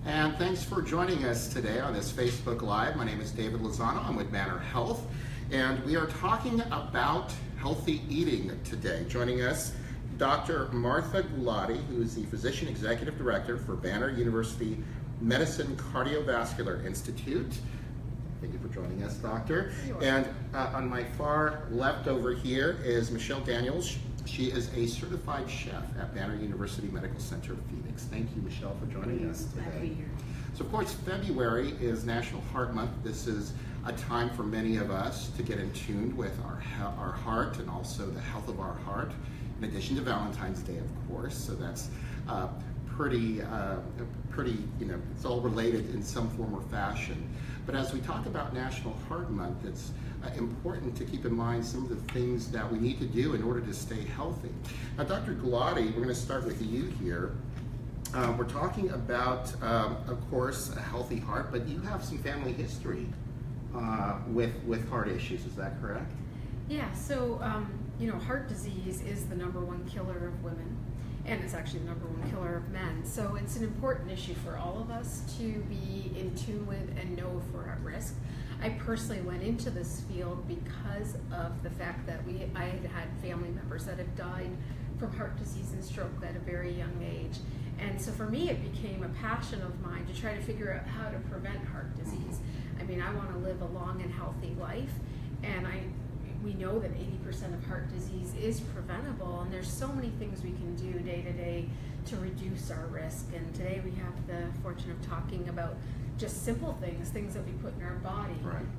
And thanks for joining us today on this Facebook Live. My name is David Lozano. I'm with Banner Health, and we are talking about healthy eating today. Joining us, Dr. Martha Gulati, who is the Physician Executive Director for Banner University Medicine Cardiovascular Institute. Thank you for joining us, Doctor. And on my far left over here is Michelle Daniels. She is a certified chef at Banner University Medical Center of Phoenix. Thank you, Michelle, for joining us today. Glad to be here. So, of course, February is National Heart Month. This is a time for many of us to get in tune with our heart and also the health of our heart, in addition to Valentine's Day, of course. So that's pretty, it's all related in some form or fashion. But as we talk about National Heart Month, it's important to keep in mind some of the things that we need to do in order to stay healthy. Now, Dr. Gulati, we're going to start with you here. We're talking about, of course, a healthy heart, but you have some family history with heart issues. Is that correct? Yeah, so, heart disease is the #1 killer of women, and it's actually the #1 killer of men. So it's an important issue for all of us to be in tune with and know if we're at risk. I personally went into this field because of the fact that I had family members that have died from heart disease and stroke at a very young age. And so for me, it became a passion of mine to try to figure out how to prevent heart disease. I mean, I want to live a long and healthy life, and we know that 80% of heart disease is preventable, and there's so many things we can do day to day to reduce our risk. And today we have the fortune of talking about just simple things that we put in our body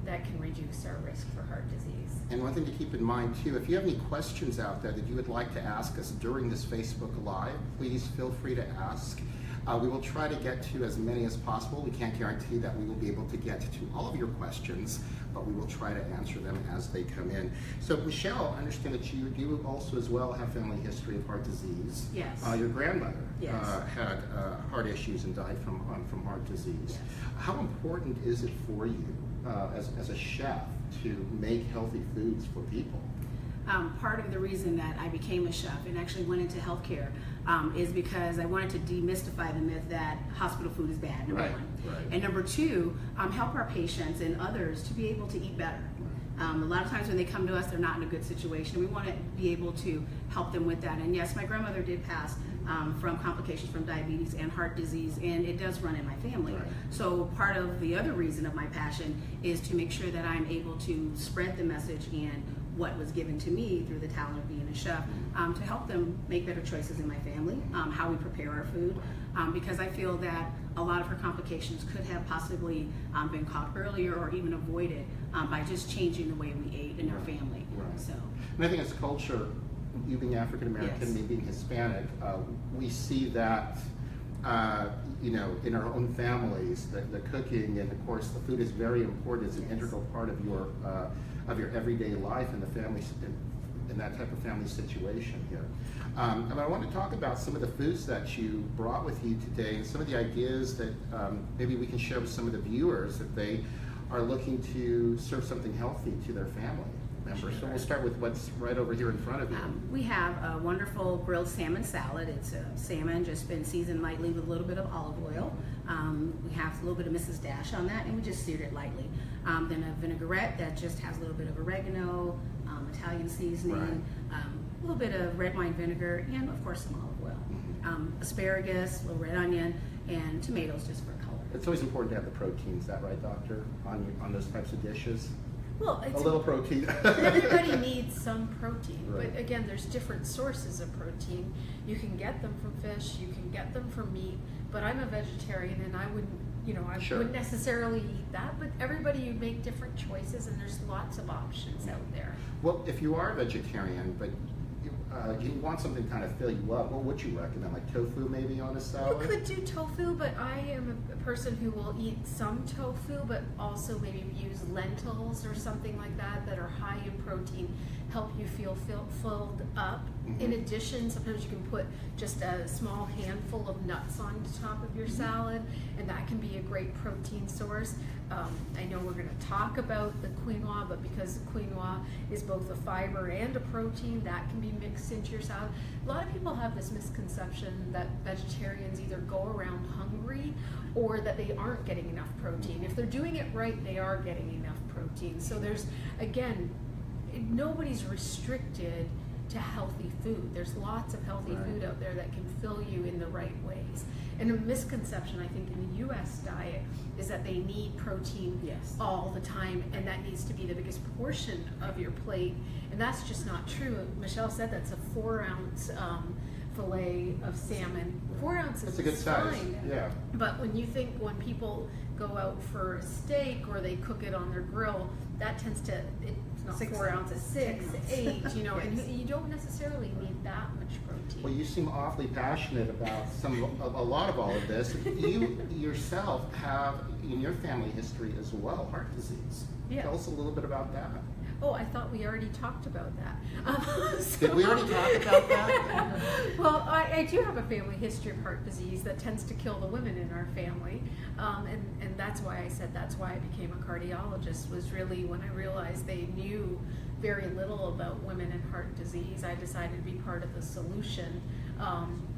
that can reduce our risk for heart disease. And one thing to keep in mind too, if you have any questions out there that you would like to ask us during this Facebook Live, please feel free to ask. We will try to get to as many as possible. We can't guarantee that we will be able to get to all of your questions, but we will try to answer them as they come in. So Michelle, I understand that you also as well have family history of heart disease. Yes. Your grandmother yes. had heart issues and died from heart disease. Yes. How important is it for you as a chef to make healthy foods for people? Part of the reason that I became a chef and actually went into healthcare is because I wanted to demystify the myth that hospital food is bad, number one. Right. And number two, help our patients and others to be able to eat better. A lot of times when they come to us, they're not in a good situation. We want to be able to help them with that. And yes, my grandmother did pass from complications from diabetes and heart disease, and it does run in my family. Right. So part of the other reason of my passion is to make sure that I'm able to spread the message and what was given to me through the talent of being a chef to help them make better choices in my family, how we prepare our food, because I feel that a lot of her complications could have possibly been caught earlier or even avoided by just changing the way we ate in our family. Right. So, and I think as culture, you being African American, yes. me being Hispanic, we see that in our own families, the cooking and of course the food is very important. It's an integral part of your everyday life and the family in that type of family situation here. And I want to talk about some of the foods that you brought with you today and some of the ideas that maybe we can share with some of the viewers that they are looking to serve something healthy to their family members. Sure. So we'll start with what's right over here in front of you. We have a wonderful grilled salmon salad. It's salmon just been seasoned lightly with a little bit of olive oil. We have a little bit of Mrs. Dash on that, and we just seared it lightly. Then a vinaigrette that just has a little bit of oregano, Italian seasoning, a little bit of red wine vinegar, and of course some olive oil. Asparagus, a little red onion, and tomatoes just for color. It's always important to have the protein. Is that right, Doctor? On those types of dishes. Well, A little protein. Everybody needs some protein, Right. but again, there's different sources of protein. You can get them from fish, you can get them from meat, but I'm a vegetarian and I wouldn't, Sure. wouldn't necessarily eat that, but everybody, you make different choices and there's lots of options out there. Well, if you are a vegetarian, but you want something to kind of fill you up, what would you recommend? Like tofu maybe on a salad? You could do tofu, but I am a person who will eat some tofu, but also maybe use lentils or something like that are high in protein, help you feel filled up. In addition, sometimes you can put just a small handful of nuts on top of your salad, and that can be a great protein source. I know we're going to talk about the quinoa, but because quinoa is both a fiber and a protein, that can be mixed into your salad. A lot of people have this misconception that vegetarians either go around hungry or that they aren't getting enough protein. If they're doing it right, they are getting enough protein. So there's, again, nobody's restricted to healthy food. There's lots of healthy food out there that can fill you in the right ways. And a misconception, I think, in the U.S. diet is that they need protein all the time, and that needs to be the biggest portion of your plate. And that's just not true. Michelle said that's a 4-ounce fillet of salmon. 4 ounces That's a good size. Fine. Yeah. But when when people go out for a steak or they cook it on their grill, that tends to, it's not 4 ounces, 6, 8, you know, and you don't necessarily need that much protein. Well, you seem awfully passionate about a lot of all of this. You yourself have in your family history as well heart disease. Yeah. Tell us a little bit about that. Oh, I thought we already talked about that. Did we already talk about that? Well, I do have a family history of heart disease that tends to kill the women in our family. And that's why I said that's why I became a cardiologist, was really when I realized they knew very little about women and heart disease. I decided to be part of the solution,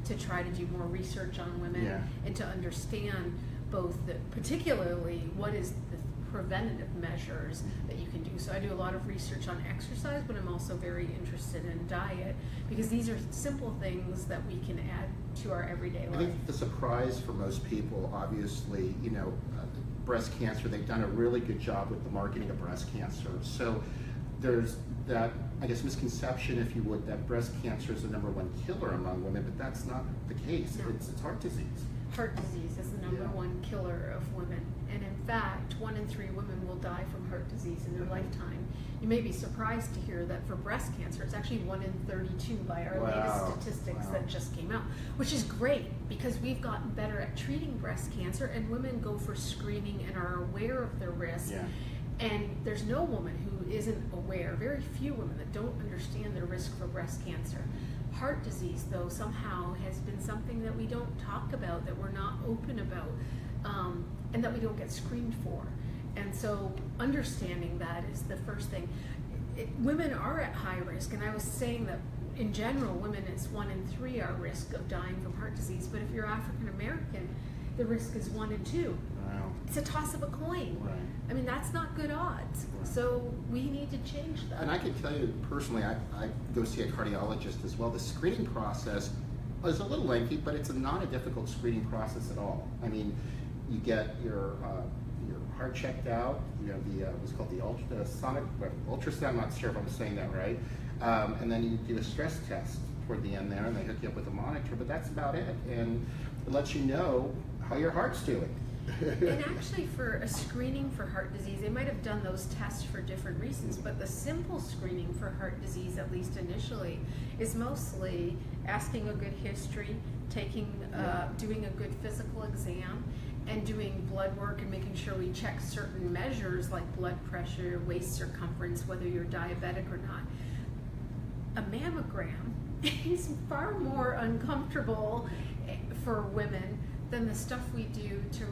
to try to do more research on women and to understand both, particularly what is the preventative measures that you can do. So I do a lot of research on exercise, but I'm also very interested in diet, because these are simple things that we can add to our everyday life. I think the surprise for most people, obviously, you know, breast cancer, they've done a really good job with the marketing of breast cancer. So there's that, I guess, misconception, if you would, that breast cancer is the #1 killer among women, but that's not the case. No. It's heart disease. Heart disease is the #1 killer of women. And in fact, 1 in 3 women will die from heart disease in their lifetime. You may be surprised to hear that for breast cancer, it's actually 1 in 32 by our latest statistics that just came out, which is great because we've gotten better at treating breast cancer, and women go for screening and are aware of their risk. Yeah. And there's no woman who isn't aware, very few women that don't understand their risk for breast cancer. Heart disease, though, somehow has been something that we don't talk about, that we're not open about, and that we don't get screened for. And so understanding that is the first thing. Women are at high risk, and I was saying that in general, women, it's 1 in 3 are at risk of dying from heart disease, but if you're African American, the risk is 1 in 2. Wow. It's a toss of a coin. Right. I mean, that's not good odds. Right. So we need to change that. And I can tell you personally, I go see a cardiologist as well. The screening process is a little lengthy, but it's not a difficult screening process at all. I mean, you get your heart checked out. You have the what's called the ultrasound. I'm not sure if I'm saying that right. And then you do a stress test toward the end there, and they hook you up with a monitor. But that's about it, and it lets you know how your heart's doing. And actually, for a screening for heart disease, they might have done those tests for different reasons, but the simple screening for heart disease, at least initially, is mostly asking a good history, doing a good physical exam, and doing blood work and making sure we check certain measures like blood pressure, waist circumference, whether you're diabetic or not. A mammogram is far more uncomfortable for women than the stuff we do to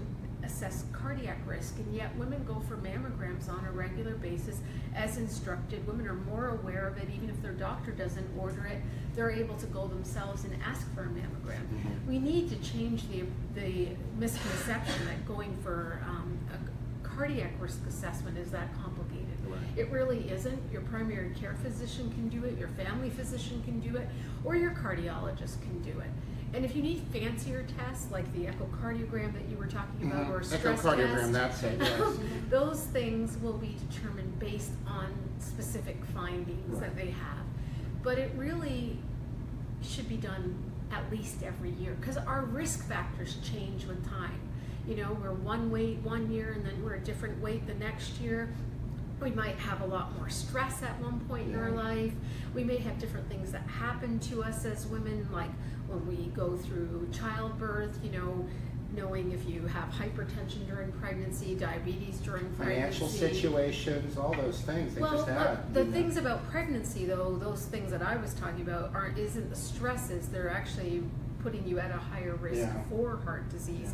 assess cardiac risk, and yet women go for mammograms on a regular basis as instructed. Women are more aware of it. Even if their doctor doesn't order it, they're able to go themselves and ask for a mammogram. Mm-hmm. We need to change the misconception that going for a cardiac risk assessment is that complicated. Right. It really isn't. Your primary care physician can do it, your family physician can do it, or your cardiologist can do it. And if you need fancier tests, like the echocardiogram that you were talking about, or a stress echocardiogram, test, that's it, yes. those things will be determined based on specific findings that they have. But it really should be done at least every year, because our risk factors change with time. You know, we're one weight one year, and then we're a different weight the next year. We might have a lot more stress at one point in our life. We may have different things that happen to us as women, like when we go through childbirth, you know, knowing if you have hypertension during pregnancy, diabetes during pregnancy. Financial situations, all those things they just add. The things about pregnancy, though, those things that I was talking about isn't the stresses. They're actually putting you at a higher risk for heart disease.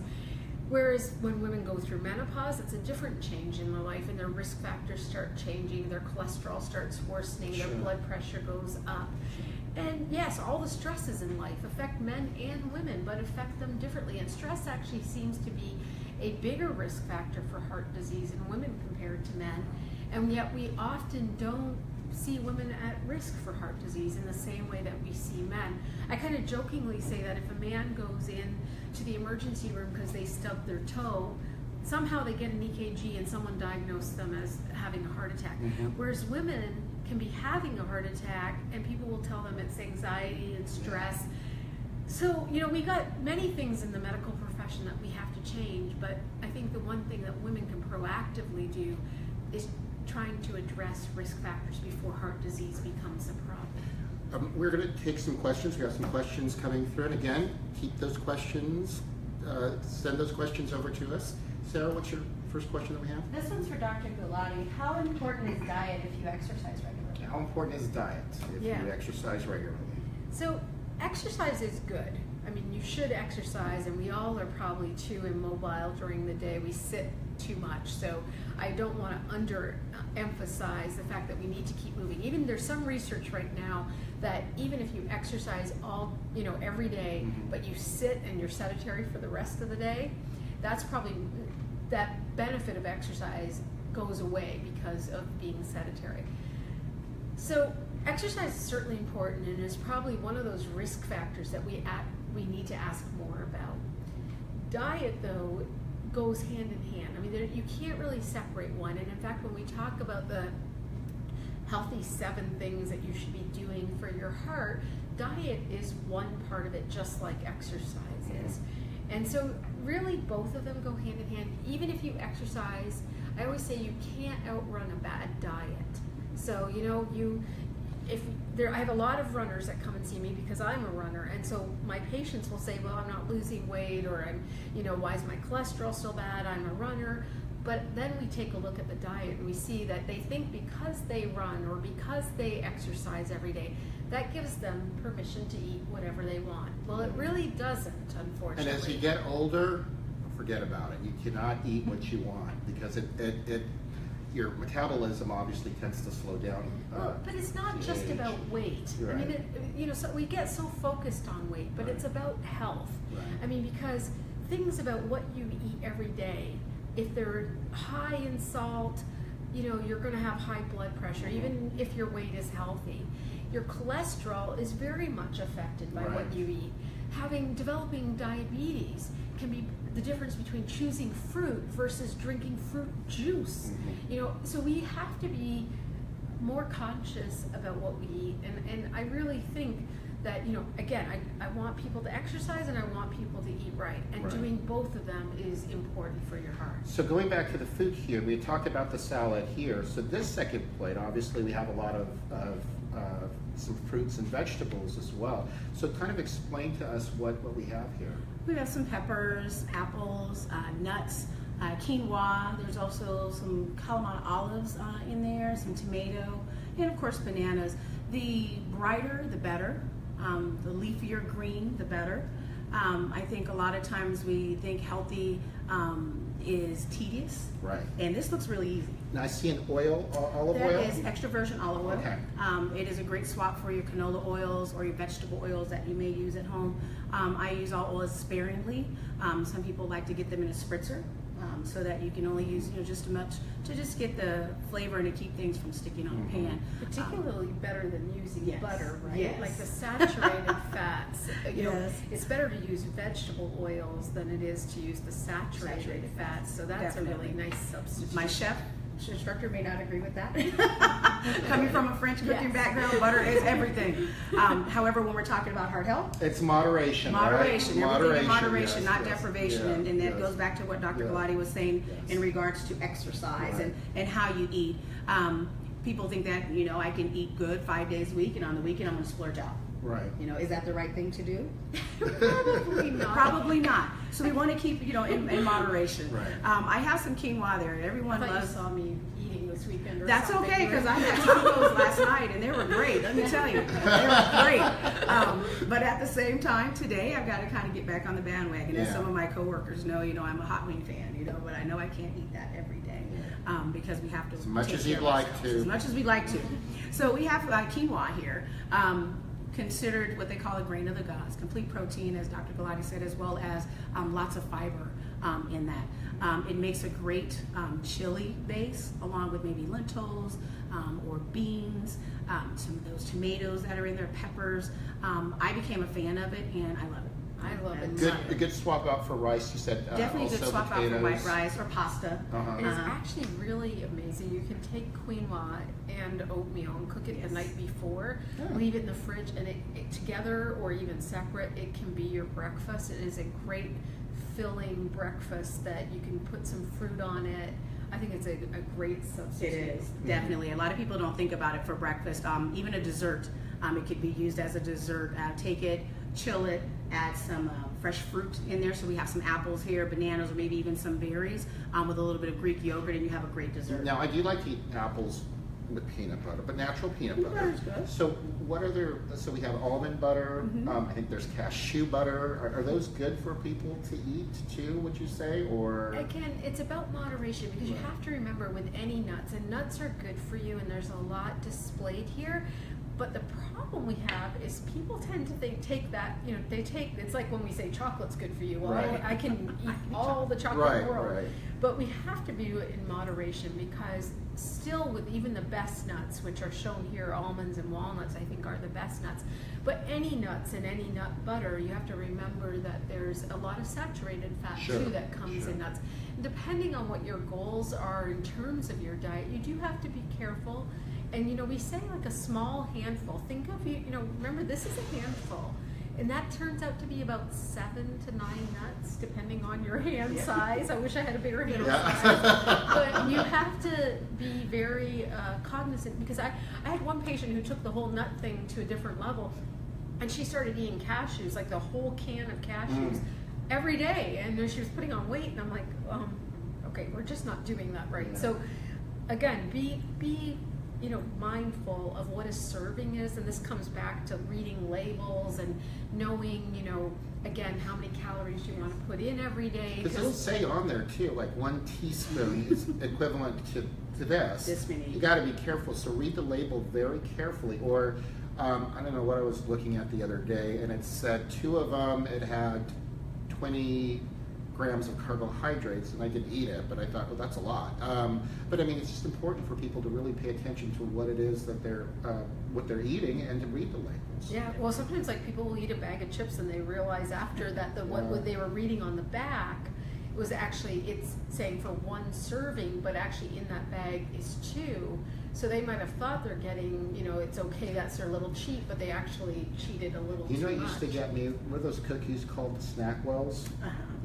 Whereas when women go through menopause, it's a different change in their life, and their risk factors start changing, their cholesterol starts worsening, their blood pressure goes up. And yes, all the stresses in life affect men and women, but affect them differently. And stress actually seems to be a bigger risk factor for heart disease in women compared to men, and yet we often don't see women at risk for heart disease in the same way that we see men. I kind of jokingly say that if a man goes in to the emergency room because they stubbed their toe, somehow they get an EKG and someone diagnosed them as having a heart attack. Whereas women can be having a heart attack and people will tell them it's anxiety and stress. So, you know, we got many things in the medical profession that we have to change, but I think the one thing that women can proactively do is trying to address risk factors before heart disease becomes a problem. We're going to take some questions. We have some questions coming through, and again, keep those questions, send those questions over to us. Sarah, what's your first question that we have? This one's for Dr. Gulati. How important is diet if you exercise regularly? How important is diet if you exercise regularly? So exercise is good. I mean, you should exercise, and we all are probably too immobile during the day. We sit too much, so I don't want to underemphasize the fact that we need to keep moving. Even there's some research right now that even if you exercise every day, but you sit and you're sedentary for the rest of the day, that's probably, that benefit of exercise goes away because of being sedentary. So exercise is certainly important and is probably one of those risk factors that we need to ask more about. Diet, though, goes hand in hand. I mean, you can't really separate one. And in fact, when we talk about the healthy 7 things that you should be doing for your heart, diet is one part of it, just like exercise is. And so really both of them go hand in hand. Even if you exercise, I always say you can't outrun a bad diet. So, you know, I have a lot of runners that come and see me because I'm a runner, and so my patients will say, well, I'm not losing weight, or why is my cholesterol so bad? I'm a runner. But then we take a look at the diet and we see that they think because they run or because they exercise every day, that gives them permission to eat whatever they want. Well, it really doesn't, unfortunately. And as you get older, forget about it. You cannot eat what you want because your metabolism obviously tends to slow down. But it's not just about weight. Right. I mean, so we get so focused on weight, but it's about health. Right. I mean, because things about what you eat every day, if they're high in salt, you're going to have high blood pressure, even if your weight is healthy. Your cholesterol is very much affected by what you eat. Developing diabetes can be the difference between choosing fruit versus drinking fruit juice. So we have to be more conscious about what we eat, and I really think that, again, I want people to exercise and I want people to eat right, and doing both of them is important for your heart. So going back to the food here, we talked about the salad here. So this second plate, obviously we have a lot of some fruits and vegetables as well. So kind of explain to us what we have here. We have some peppers, apples, nuts, quinoa. There's also some Kalamata olives in there, some tomato, and of course bananas. The brighter, the better. The leafier green, the better. I think a lot of times we think healthy is tedious. Right. And this looks really easy. Now I see an oil, olive oil. That is extra virgin olive oil. Okay. It is a great swap for your canola oils or your vegetable oils that you may use at home. I use all oils sparingly. Some people like to get them in a spritzer. So that you can only use just much to just get the flavor and to keep things from sticking on the pan. Particularly better than using butter, right? Yes. Like the saturated fats. It's better to use vegetable oils than it is to use the saturated fats. So that's Definitely. a really nice substitute. My chef instructor may not agree with that. Coming from a French cooking background, butter is everything. However, when we're talking about heart health, it's moderation. Moderation, right? Everything in moderation, yes, not yes. deprivation, and that goes back to what Dr. Gulati was saying in regards to exercise and how you eat. People think that I can eat good 5 days a week, and on the weekend I'm going to splurge out. Right. Is that the right thing to do? Probably not. Probably not. So we want to keep, in moderation. Right. I have some quinoa there. Everyone I thought loves. you saw me eating this weekend or That's something. okay, because I had tacos last night and they were great. Let me tell you, they were great. But at the same time, today I've got to kind of get back on the bandwagon. As some of my coworkers know, I'm a hot wing fan. But I know I can't eat that every day because we have to. As much take as care you'd of like ourselves. to. As much as we'd like to. So we have quinoa here. Considered what they call a grain of the gods, complete protein, as Dr. Gulati said, as well as lots of fiber. in that. It makes a great chili base, along with maybe lentils or beans, some of those tomatoes that are in there, peppers. I became a fan of it, and I love it. I love it. A good swap out for rice. You said Definitely a also good swap potatoes. out for white rice or pasta. It is actually really amazing. You can take quinoa and oatmeal and cook it the night before, leave it in the fridge, and it together or even separate, it can be your breakfast. It is a great filling breakfast that you can put some fruit on it. I think it's a great substitute. It is, definitely. A lot of people don't think about it for breakfast. Even a dessert, it could be used as a dessert. Take it, chill it, add some fresh fruit in there. So we have some apples here, bananas, or maybe even some berries with a little bit of Greek yogurt, and you have a great dessert. Now, I do like to eat apples with peanut butter, but natural peanut butter. Butter's good. So what are there? So we have almond butter. I think there's cashew butter. Are those good for people to eat too? Would you say, or again, it's about moderation, because you have to remember with any nuts, and nuts are good for you, and there's a lot displayed here. But the problem we have is people tend to take that, it's like when we say chocolate's good for you. Well, I can eat all the chocolate in the world. But we have to do it in moderation, because still with even the best nuts, which are shown here, almonds and walnuts, I think are the best nuts. But any nuts and any nut butter, you have to remember that there's a lot of saturated fat too that comes in nuts. Depending on what your goals are in terms of your diet, you do have to be careful. And we say like a small handful. Think of remember, this is a handful. And that turns out to be about 7 to 9 nuts, depending on your hand size. I wish I had a bigger hand size. But you have to be very cognizant, because I had one patient who took the whole nut thing to a different level, and she started eating cashews, like the whole can of cashews, every day. And she was putting on weight, and I'm like, okay, we're just not doing that right. So again, be mindful of what a serving is, and this comes back to reading labels and knowing, again, how many calories you want to put in every day. Because it'll say on there too, like 1 teaspoon is equivalent to this. This many. You got to be careful. So read the label very carefully. Or I don't know what I was looking at the other day, and it said 2 of them, it had 20 grams of carbohydrates, and I didn't eat it, but I thought, well, that's a lot. But I mean, it's just important for people to really pay attention to what it is that what they're eating, and to read the labels. Yeah, well, sometimes like people will eat a bag of chips and they realize after that what they were reading on the back was actually, it's saying for 1 serving, but actually in that bag is 2. So they might have thought they're getting, it's okay, that's their little cheat, but they actually cheated a little too much. It used to get me, what are those cookies called, the snack wells?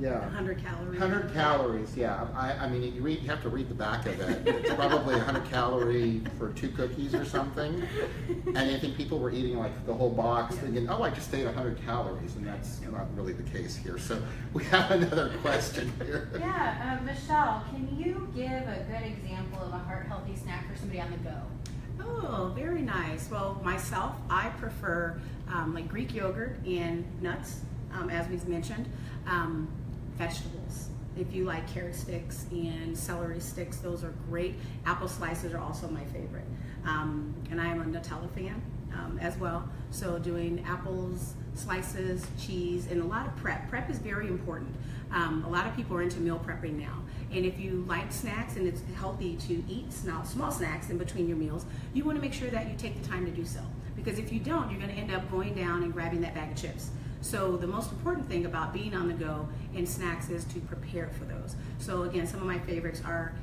Yeah. 100 calories. 100 calories, yeah. I mean, you have to read the back of it. It's probably 100 calorie for 2 cookies or something. And I think people were eating like the whole box thinking, oh, I just ate 100 calories, and that's not really the case here. So we have another question here. Yeah, Michelle, can you give a good example of a heart-healthy snack for somebody on the go? Oh, very nice. Well, myself, I prefer like Greek yogurt and nuts, as we've mentioned. Vegetables. If you like carrot sticks and celery sticks, those are great. Apple slices are also my favorite. And I am a Nutella fan as well. So doing apples, slices, cheese, and a lot of prep. Prep is very important. A lot of people are into meal prepping now. And if you like snacks and it's healthy to eat small snacks in between your meals, you want to make sure that you take the time to do so. Because if you don't, you're going to end up going down and grabbing that bag of chips. So the most important thing about being on the go in snacks is to prepare for those. So again, some of my favorites are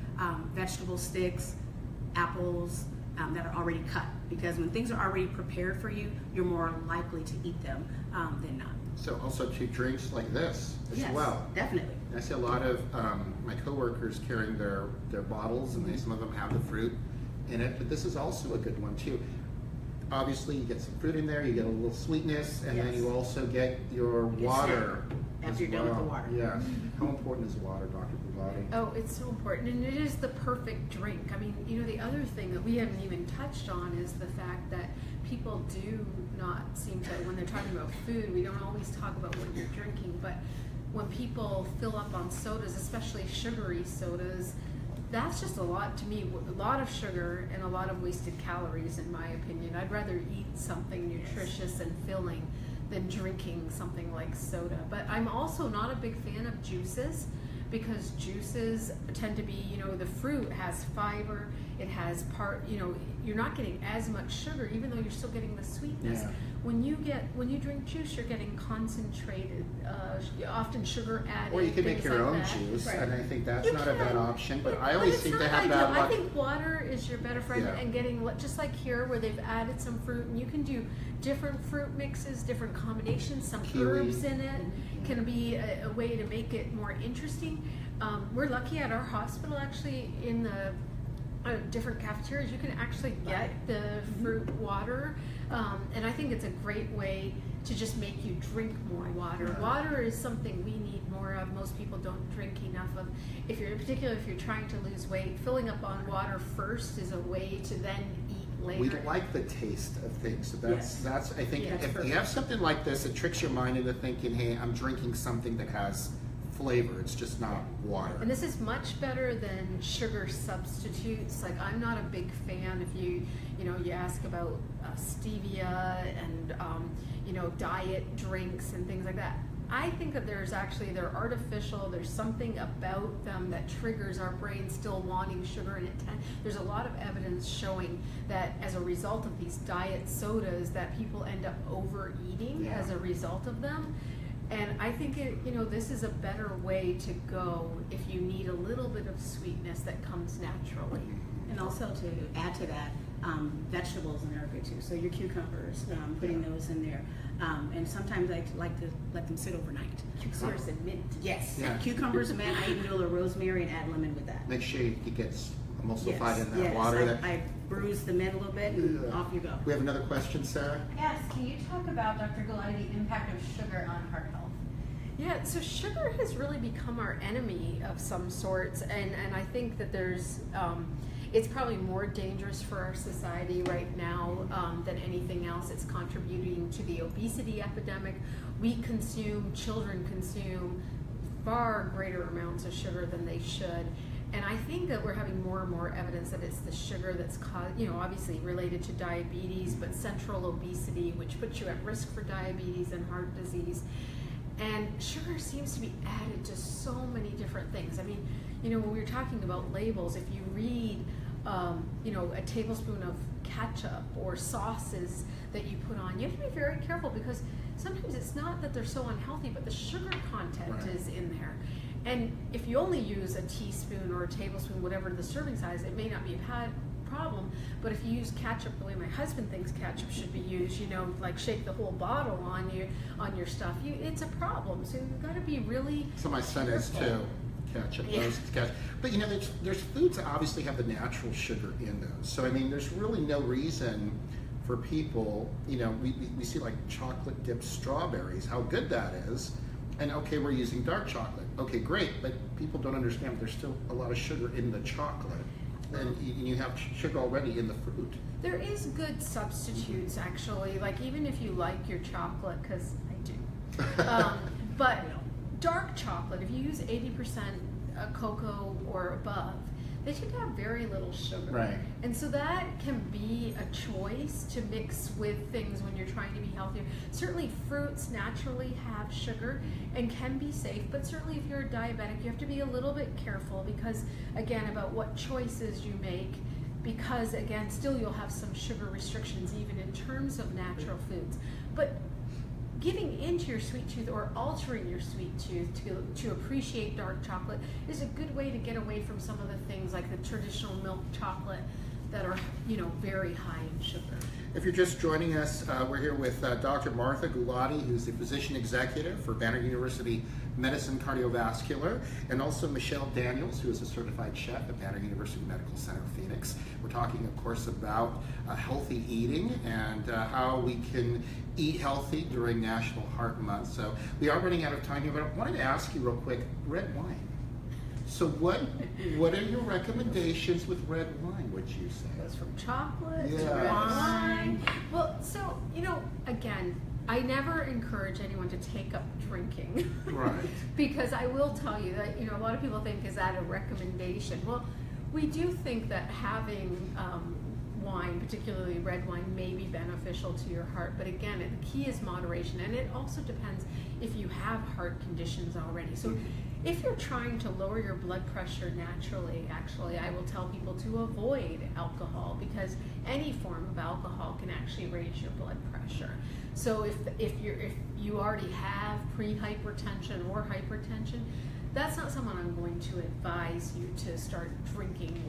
vegetable sticks, apples that are already cut. Because when things are already prepared for you, you're more likely to eat them than not. So also to drinks like this as well. Definitely. I see a lot of my coworkers carrying their bottles, and some of them have the fruit in it, but this is also a good one too. Obviously, you get some fruit in there, you get a little sweetness, and then you also get your water. After you're done with the water. Yeah. How important is water, Dr. Gulati? Oh, it's so important, and it is the perfect drink. I mean, the other thing that we haven't even touched on is the fact that people do not seem to, when they're talking about food, we don't always talk about what you're drinking, but when people fill up on sodas, especially sugary sodas, that's just a lot to me, a lot of sugar and a lot of wasted calories, in my opinion. I'd rather eat something nutritious and filling than drinking something like soda. But I'm also not a big fan of juices. because juices tend to be, you know, the fruit has fiber, it has you're not getting as much sugar, even though you're still getting the sweetness. Yeah. When you drink juice, you're getting concentrated, often sugar added. Or you can make things your like own that. juice, Right. and I think that's You not a bad can, option. But I but always it's seem not to have ideal. bad luck. I think water is your better friend, Yeah. and getting, just like here where they've added some fruit, and you can do different fruit mixes, different combinations, some Kiwi. herbs in it can be a way to make it more interesting. We're lucky at our hospital, actually, in the different cafeterias, you can actually get the fruit water, and I think it's a great way to just make you drink more water. Right. Water is something we need more of. Most people don't drink enough of. If you're trying to lose weight, filling up on water first is a way to then eat later. We like the taste of things. So that's I think Yeah, if you have something like this, it tricks your mind into thinking, hey, I'm drinking something that has flavor. It's just not water. And this is much better than sugar substitutes. Like, I'm not a big fan. If you ask about stevia and diet drinks and things like that. I think that they're artificial. There's something about them that triggers our brain still wanting sugar, and there's a lot of evidence showing that as a result of these diet sodas, that people end up overeating as a result of them. And I think this is a better way to go if you need a little bit of sweetness that comes naturally. And also to add to that, vegetables in there are good too. So your cucumbers, putting those in there. And sometimes I like to let them sit overnight. Cucumbers and mint. Yes. Yeah. Cucumbers, mint. I even do a little rosemary and add lemon with that. Make sure it gets emulsified in that Yes. water. I bruise the mint a little bit and off you go. We have another question, Sarah. Yes, can you talk about, Dr. Gulati, the impact of sugar on heart health? Yeah, so sugar has really become our enemy of some sorts, and I think that there's, it's probably more dangerous for our society right now than anything else. It's contributing to the obesity epidemic. Children consume far greater amounts of sugar than they should. And I think that we're having more and more evidence that it's the sugar that's obviously related to diabetes, but central obesity, which puts you at risk for diabetes and heart disease. And sugar seems to be added to so many different things. I mean, when we were talking about labels, if you read, a tablespoon of ketchup or sauces that you put on, you have to be very careful, because sometimes it's not that they're so unhealthy, but the sugar content is in there. And if you only use a teaspoon or a tablespoon, whatever the serving size, it may not be a problem. But if you use ketchup the way my husband thinks ketchup should be used, like shake the whole bottle on your stuff, it's a problem. So you've got to be really So my son is too. Ketchup, ketchup. But there's foods that obviously have the natural sugar in those. So I mean, there's really no reason for people. We see like chocolate dipped strawberries, how good that is. And okay, we're using dark chocolate. Okay, great, but people don't understand there's still a lot of sugar in the chocolate. And you have sugar already in the fruit. There is good substitutes, actually. Like, even if you like your chocolate, because I do. But dark chocolate, if you use 80% cocoa or above, they tend to have very little sugar. Right. And so that can be a choice to mix with things when you're trying to be healthier. Certainly fruits naturally have sugar and can be safe, but certainly if you're a diabetic, you have to be a little bit careful, because, again, about what choices you make, because, again, still you'll have some sugar restrictions even in terms of natural foods. But giving into your sweet tooth or altering your sweet tooth to appreciate dark chocolate is a good way to get away from some of the things like the traditional milk chocolate that are, very high in sugar. If you're just joining us, we're here with Dr. Martha Gulati, who's the physician executive for Banner University Medicine Cardiovascular, and also Michelle Daniels, who is a certified chef at Banner University Medical Center, Phoenix. We're talking, of course, about healthy eating and how we can eat healthy during National Heart Month. So we are running out of time here, but I wanted to ask you real quick, red wine. So what are your recommendations with red wine, would you say? It goes from chocolate to Yes. red wine. Well, so, again, I never encourage anyone to take up drinking. Right. Because I will tell you that, a lot of people think, is that a recommendation? Well, we do think that having wine, particularly red wine, may be beneficial to your heart. But again, the key is moderation. And it also depends if you have heart conditions already. So If you're trying to lower your blood pressure naturally, actually, I will tell people to avoid alcohol, because any form of alcohol can actually raise your blood pressure. So if you already have pre-hypertension or hypertension, that's not someone I'm going to advise you to start drinking,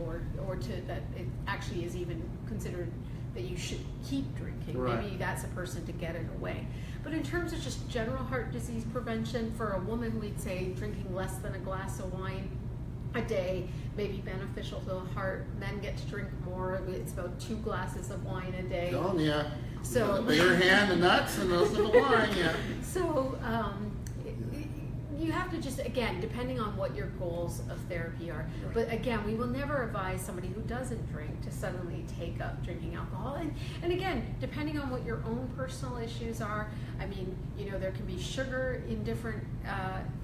or to that it actually is even considered that you should keep drinking. Right. Maybe that's a person to get it away. But in terms of just general heart disease prevention, for a woman, we'd say drinking less than a glass of wine a day may be beneficial to the heart. Men get to drink more. It's about 2 glasses of wine a day. Oh, yeah. So the bigger hand, the nuts, and those are the wine, yeah. So you have to just, again, depending on what your goals of therapy are. Right. But again, we will never advise somebody who doesn't drink to suddenly take up drinking alcohol. And again, depending on what your own personal issues are, I mean, you know, there can be sugar in different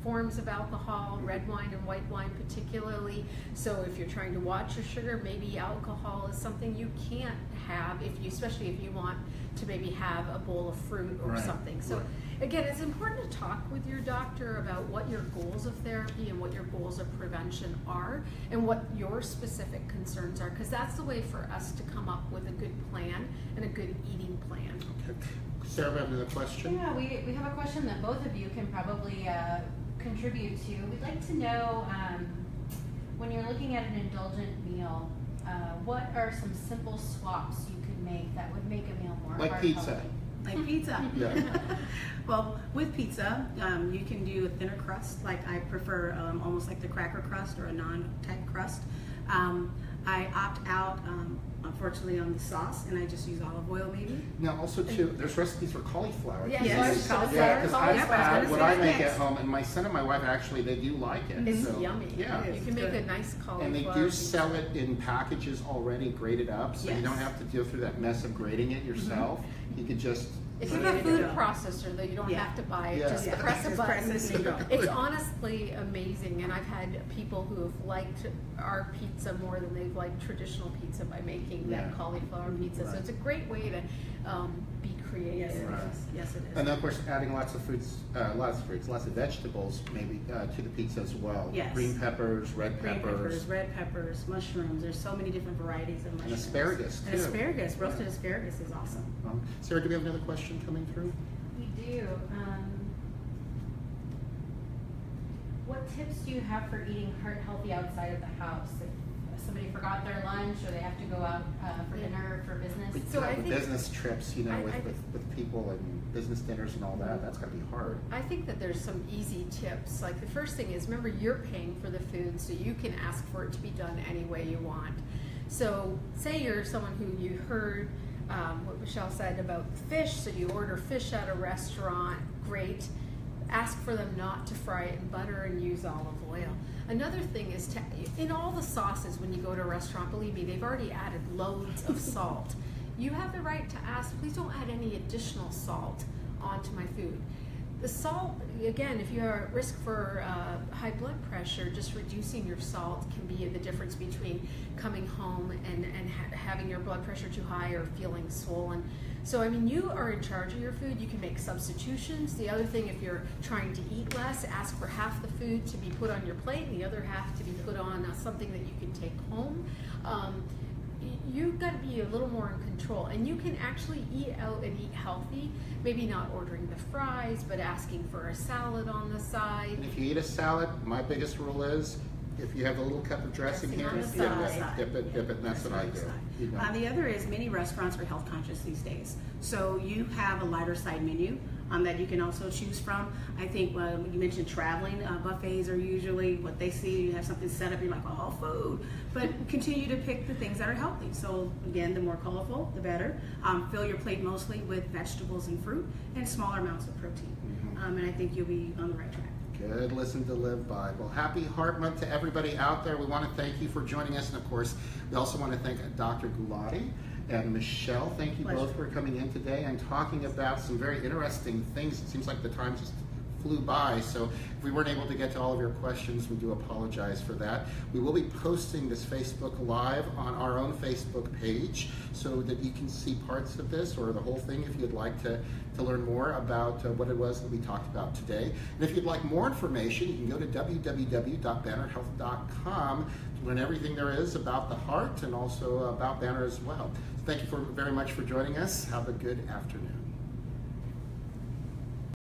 forms of alcohol, red wine and white wine particularly. So if you're trying to watch your sugar, maybe alcohol is something you can't have, especially if you want to maybe have a bowl of fruit or Right. something. So Right. again, it's important to talk with your doctor about what your goals of therapy and what your goals of prevention are, and what your specific concerns are, because that's the way for us to come up with a good plan and a good eating plan. Okay. Sarah, we have another question? Yeah, we have a question that both of you can probably contribute to. We'd like to know, when you're looking at an indulgent meal, what are some simple swaps you could make that would make a meal more Like heart pizza. healthy? Like pizza. Yeah. Well, with pizza, you can do a thinner crust. Like I prefer almost like the cracker crust or a non-type crust. I opt out, unfortunately, on the sauce, and I just use olive oil maybe. Now, also too, there's recipes for cauliflower. Yes. Yes. Yeah, because Cauliflower. what I make Yes. at home, and my son and my wife actually, they do like it. It's so, yummy. Yeah. It You is. can make Good. a nice cauliflower. And they do pizza. sell it in packages already grated up, so you Yes. don't have to deal through that mess of grating it yourself. You could just If So you have a ready to food go. processor, though, you don't Yeah. have to buy it. Yeah. Just Yeah. press a Just button. press it and go. It's honestly amazing, and I've had people who have liked our pizza more than they've liked traditional pizza by making Yeah. that cauliflower pizza. So Right. it's a great way to be creative. Yes, it Right. is. Yes, it is. And then, of course, adding lots of vegetables, maybe to the pizza as well. Yes. Green peppers, red Green peppers, red peppers, mushrooms. There's so many different varieties of and mushrooms. asparagus And too. asparagus, roasted asparagus is awesome. Sarah, do we have another question coming through? We do. What tips do you have for eating heart healthy outside of the house? If somebody forgot their lunch, or they have to go out for dinner or for business? We So have I the think- business trips, you know, I- with people and business dinners and all that. That's got to be hard. I think that there's some easy tips. Like the first thing is, remember, you're paying for the food, so you can ask for it to be done any way you want. So say you're someone who you heard what Michelle said about fish, so you order fish at a restaurant, great. Ask for them not to fry it in butter and use olive oil. Another thing is, in all the sauces when you go to a restaurant, believe me, they've already added loads of salt. You have the right to ask, please don't add any additional salt onto my food. The salt, again, if you're at risk for high blood pressure, just reducing your salt can be the difference between coming home and having your blood pressure too high or feeling swollen. So, I mean, you are in charge of your food. You can make substitutions. The other thing, if you're trying to eat less, ask for half the food to be put on your plate and the other half to be put on something that you can take home. You've got to be a little more in control, and you can actually eat out and eat healthy, maybe not ordering the fries, but asking for a salad on the side. And if you eat a salad, my biggest rule is, if you have a little cup of dressing Dressing here, on the dip side. it, and that's what I do. You know. The other is many restaurants are health conscious these days. So you have a lighter side menu that you can also choose from. I think you mentioned traveling, buffets are usually what they see. You have something set up, you're like, oh, food. But continue to pick the things that are healthy. So again, the more colorful, the better. Fill your plate mostly with vegetables and fruit and smaller amounts of protein. And I think you'll be on the right track. Good, listen to live by. Well, happy Heart Month to everybody out there. We want to thank you for joining us. And of course, we also want to thank Dr. Gulati and Michelle. Thank you Pleasure. both for coming in today and talking about some very interesting things. It seems like the time just flew by, so if we weren't able to get to all of your questions, we do apologize for that. We will be posting this Facebook Live on our own Facebook page so that you can see parts of this or the whole thing if you'd like to learn more about what it was that we talked about today. And if you'd like more information, you can go to www.bannerhealth.com to learn everything there is about the heart and also about Banner as well. So thank you very much for joining us. Have a good afternoon.